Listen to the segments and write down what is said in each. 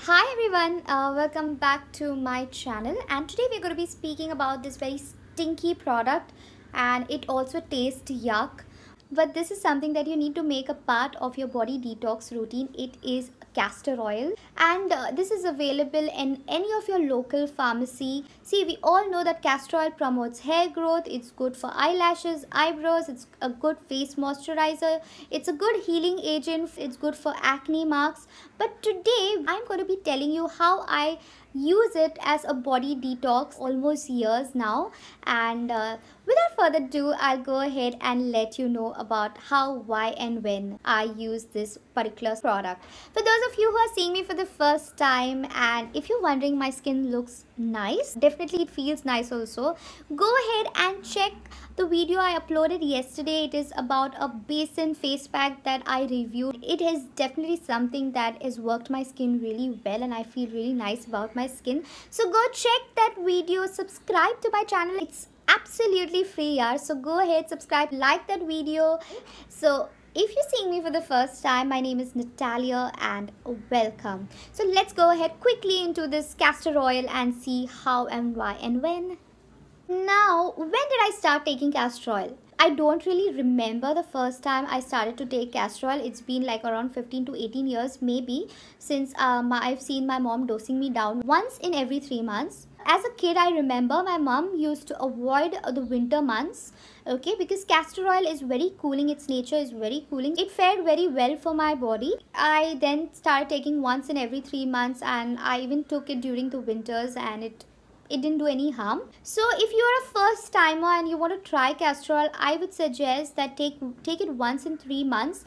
Hi everyone, welcome back to my channel, and today we're going to be speaking about this very stinky product, and it also tastes yuck, but this is something that you need to make a part of your body detox routine. It is castor oil, and this is available in any of your local pharmacy. See, we all know that castor oil promotes hair growth, it's good for eyelashes, eyebrows, it's a good face moisturizer, it's a good healing agent, it's good for acne marks. But today I'm going to be telling you how I use it as a body detox almost years now, and without further ado, I'll go ahead and let you know about how, why and when I use this particular product. For those of you who are seeing me for the first time, and if you're wondering, my skin looks nice, definitely it feels nice also, go ahead and check the video I uploaded yesterday. It is about a basin face pack that I reviewed. It is definitely something that has worked my skin really well, and I feel really nice about my skin. So go check that video, subscribe to my channel. It's absolutely free, yaar. So go ahead, subscribe, like that video. So if you're seeing me for the first time, my name is Natalia and welcome. So let's go ahead quickly into this castor oil and see how and why and when. Now, when did I start taking castor oil? I don't really remember the first time I started to take castor oil. It's been like around 15 to 18 years maybe since I've seen my mom dosing me down once in every 3 months. As a kid, I remember my mom used to avoid the winter months, okay, because castor oil is very cooling. Its nature is very cooling. It fared very well for my body. I then started taking once in every 3 months, and I even took it during the winters, and it didn't do any harm. So if you're a first timer and you want to try castor oil, I would suggest that take it once in 3 months,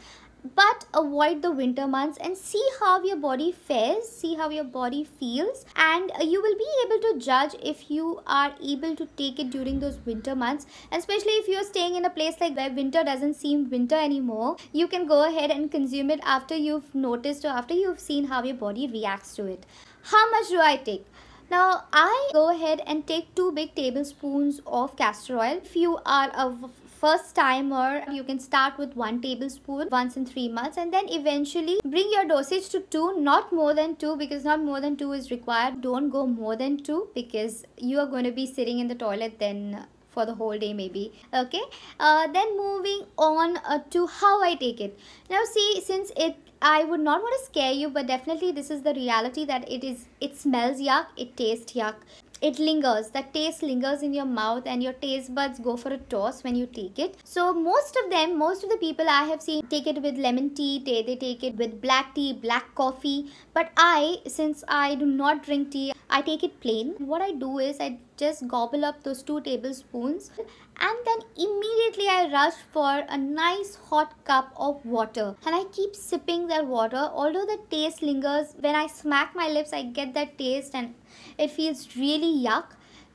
but avoid the winter months and see how your body fares, see how your body feels, and you will be able to judge if you are able to take it during those winter months. And especially if you're staying in a place like where winter doesn't seem winter anymore, you can go ahead and consume it after you've noticed or after you've seen how your body reacts to it. How much do I take? Now, I go ahead and take 2 big tablespoons of castor oil. If you are a first timer, you can start with 1 tablespoon once in 3 months, and then eventually bring your dosage to 2, not more than 2, because not more than 2 is required. Don't go more than 2 because you are going to be sitting in the toilet then for the whole day maybe. Okay, then moving on to how I take it. Now see, since I would not want to scare you, but definitely this is the reality that it smells yuck, it tastes yuck, it lingers, that taste lingers in your mouth, and your taste buds go for a toss when you take it. So most of the people I have seen take it with lemon tea, they take it with black tea, black coffee, but since I do not drink tea, I take it plain. What I do is I just gobble up those 2 tablespoons, and then immediately I rush for a nice hot cup of water, and I keep sipping that water. Although the taste lingers, when I smack my lips I get that taste and it feels really yuck.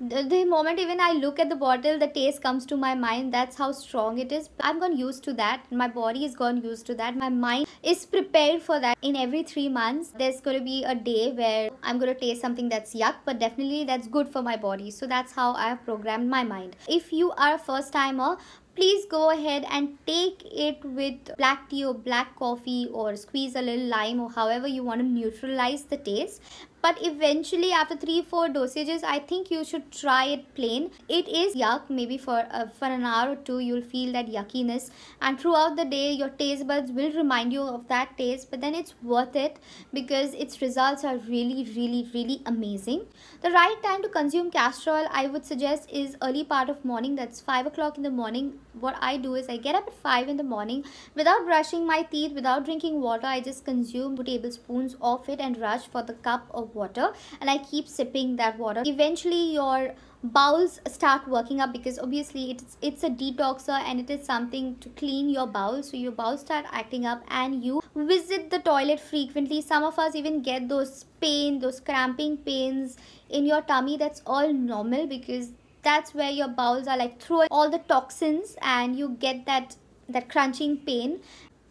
The moment even I look at the bottle, the taste comes to my mind. That's how strong it is. I've gone used to that. My body has gone used to that. My mind is prepared for that. In every 3 months, there's going to be a day where I'm going to taste something that's yuck, but definitely that's good for my body. So that's how I have programmed my mind. If you are a first timer, please go ahead and take it with black tea or black coffee, or squeeze a little lime, or however you want to neutralize the taste. But eventually after 3-4 dosages, I think you should try it plain. It is yuck. Maybe for an hour or 2 you'll feel that yuckiness, and throughout the day your taste buds will remind you of that taste, but then it's worth it because its results are really amazing. The right time to consume castor oil, I would suggest, is early part of morning. That's 5 o'clock in the morning. What I do is I get up at 5 in the morning without brushing my teeth, without drinking water. I just consume 2 tablespoons of it and rush for the cup of water, and I keep sipping that water. Eventually your bowels start working up, because obviously it's a detoxer and it is something to clean your bowels. So your bowels start acting up and you visit the toilet frequently. Some of us even get those cramping pains in your tummy. That's all normal, because that's where your bowels are like throwing all the toxins, and you get that crunching pain.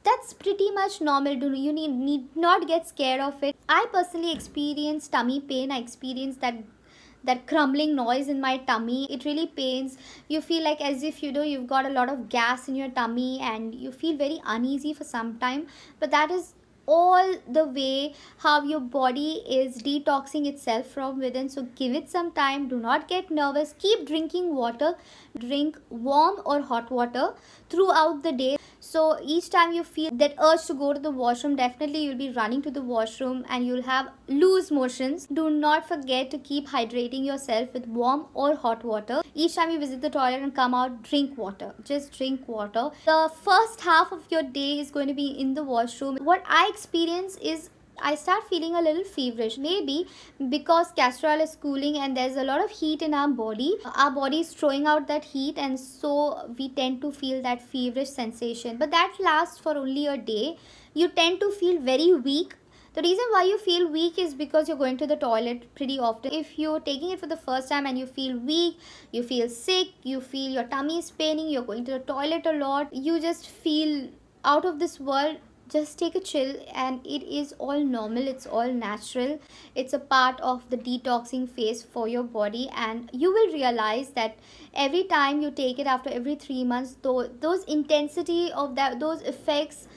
That's pretty much normal. You need not get scared of it. I personally experience tummy pain. I experience that crumbling noise in my tummy. It really pains. You feel like as if you've got a lot of gas in your tummy, and you feel very uneasy for some time. But that is all the way how your body is detoxing itself from within. So give it some time, do not get nervous, keep drinking water, drink warm or hot water throughout the day. So each time you feel that urge to go to the washroom, definitely you'll be running to the washroom and you'll have loose motions. Do not forget to keep hydrating yourself with warm or hot water. Each time you visit the toilet and come out, drink water. Just drink water. The first half of your day is going to be in the washroom. What I experience is I start feeling a little feverish, maybe because castor oil is cooling and there's a lot of heat in our body. Our body is throwing out that heat, and so we tend to feel that feverish sensation. But that lasts for only a day. You tend to feel very weak. The reason why you feel weak is because you're going to the toilet pretty often. If you're taking it for the first time and you feel weak, you feel sick, you feel your tummy is paining, you're going to the toilet a lot, you just feel out of this world, just take a chill, and it is all normal, it's all natural. It's a part of the detoxing phase for your body, and you will realize that every time you take it after every 3 months, those intensity of those effects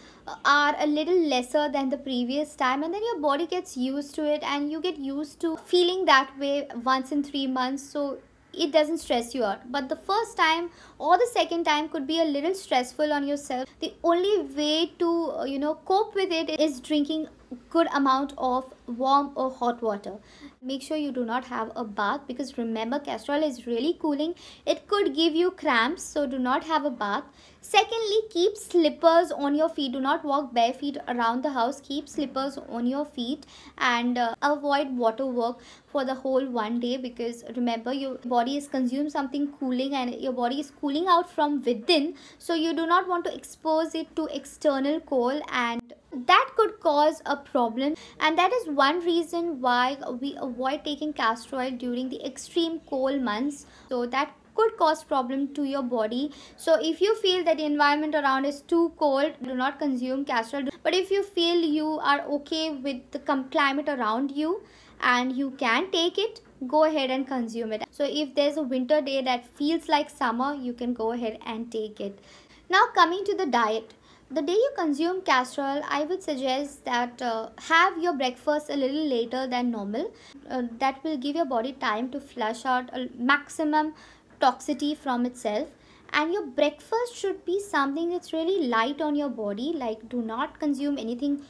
are a little lesser than the previous time, and then your body gets used to it and you get used to feeling that way once in 3 months. So it doesn't stress you out. But the first time or the second time could be a little stressful on yourself. The only way to cope with it is drinking good amount of warm or hot water. Make sure you do not have a bath, because remember, castor oil is really cooling. It could give you cramps, so do not have a bath. Secondly, keep slippers on your feet. Do not walk bare feet around the house. Keep slippers on your feet, and avoid water work for the whole one day, because remember, your body is consumed something cooling and your body is cooling out from within. So you do not want to expose it to external cold, and that could cause a problem. And that is one reason why we avoid taking castor oil during the extreme cold months. So that could cause problem to your body. So if you feel that the environment around is too cold, do not consume castor oil. But if you feel you are okay with the climate around you and you can take it, go ahead and consume it. So if there's a winter day that feels like summer, you can go ahead and take it. Now coming to the diet. The day you consume castor oil, I would suggest that have your breakfast a little later than normal. That will give your body time to flush out a maximum toxicity from itself. And your breakfast should be something that's really light on your body. Like, do not consume anything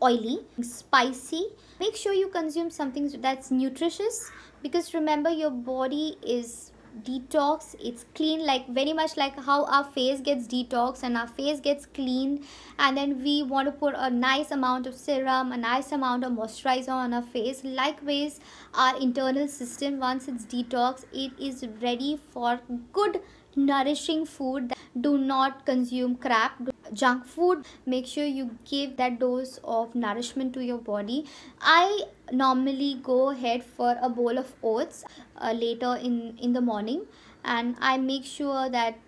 oily, spicy. Make sure you consume something that's nutritious, because remember, your body is detox, it's clean, like very much like how our face gets detox and our face gets clean, and then we want to put a nice amount of serum, a nice amount of moisturizer on our face. Likewise, our internal system, once it's detox, it is ready for good nourishing food. Do not consume crap, junk food. Make sure you give that dose of nourishment to your body. I normally go ahead for a bowl of oats later in the morning, and I make sure that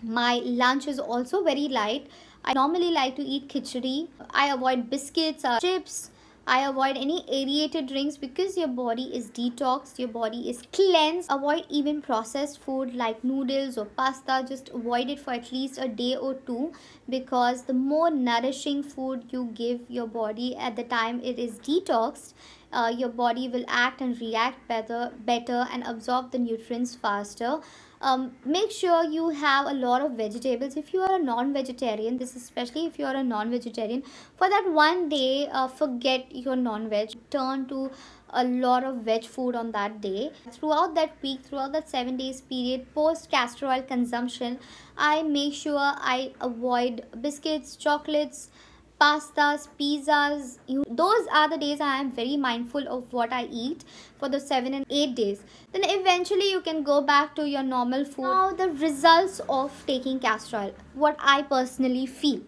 my lunch is also very light. I normally like to eat khichdi. I avoid biscuits or chips. I avoid any aerated drinks, because your body is detoxed, your body is cleansed. Avoid even processed food like noodles or pasta. Just avoid it for at least a day or two, because the more nourishing food you give your body at the time it is detoxed, your body will act and react better and absorb the nutrients faster. Make sure you have a lot of vegetables. If you are a non-vegetarian, this is especially if you are a non-vegetarian, for that one day, forget your non-veg, turn to a lot of veg food on that day. Throughout that week, throughout that 7 days period post castor oil consumption, I make sure I avoid biscuits, chocolates, pastas, pizzas. Those are the days I am very mindful of what I eat for the 7 and 8 days. Then eventually you can go back to your normal food. Now the results of taking castor oil, what I personally feel.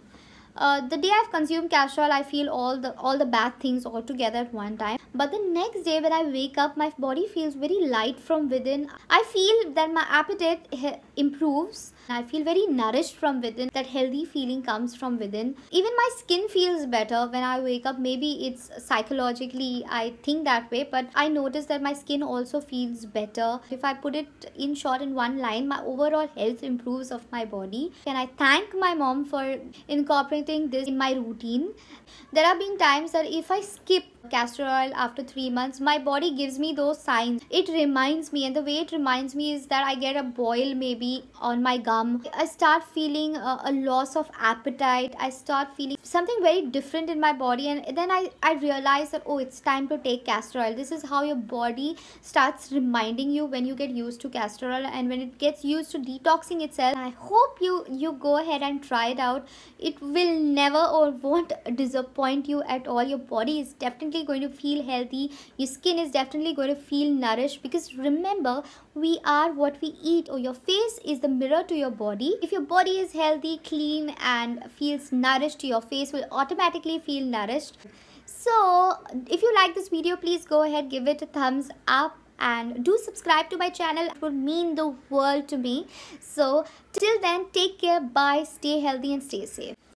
The day I've consumed castor oil, I feel all the bad things all together at one time. But the next day when I wake up, my body feels very light from within. I feel that my appetite improves. I feel very nourished from within. That healthy feeling comes from within. Even my skin feels better when I wake up. Maybe it's psychologically I think that way, but I notice that my skin also feels better. If I put it in short in one line, my overall health improves of my body. And I thank my mom for incorporating this in my routine. There have been times that if I skip castor oil after 3 months, my body gives me those signs. It reminds me, and the way it reminds me is that I get a boil maybe on my gum. I start feeling a loss of appetite. I start feeling something very different in my body, and then I realize that, oh, it's time to take castor oil. This is how your body starts reminding you when you get used to castor oil, and when it gets used to detoxing itself. I hope you go ahead and try it out. It will never or won't disappoint you at all. Your body is definitely going to feel healthy. Your skin is definitely going to feel nourished, because remember, we are what we eat, or your face is the mirror to your body. If your body is healthy, clean and feels nourished, your face will automatically feel nourished. So if you like this video, please go ahead, give it a thumbs up, and do subscribe to my channel. It would mean the world to me. So till then, take care, bye, stay healthy and stay safe.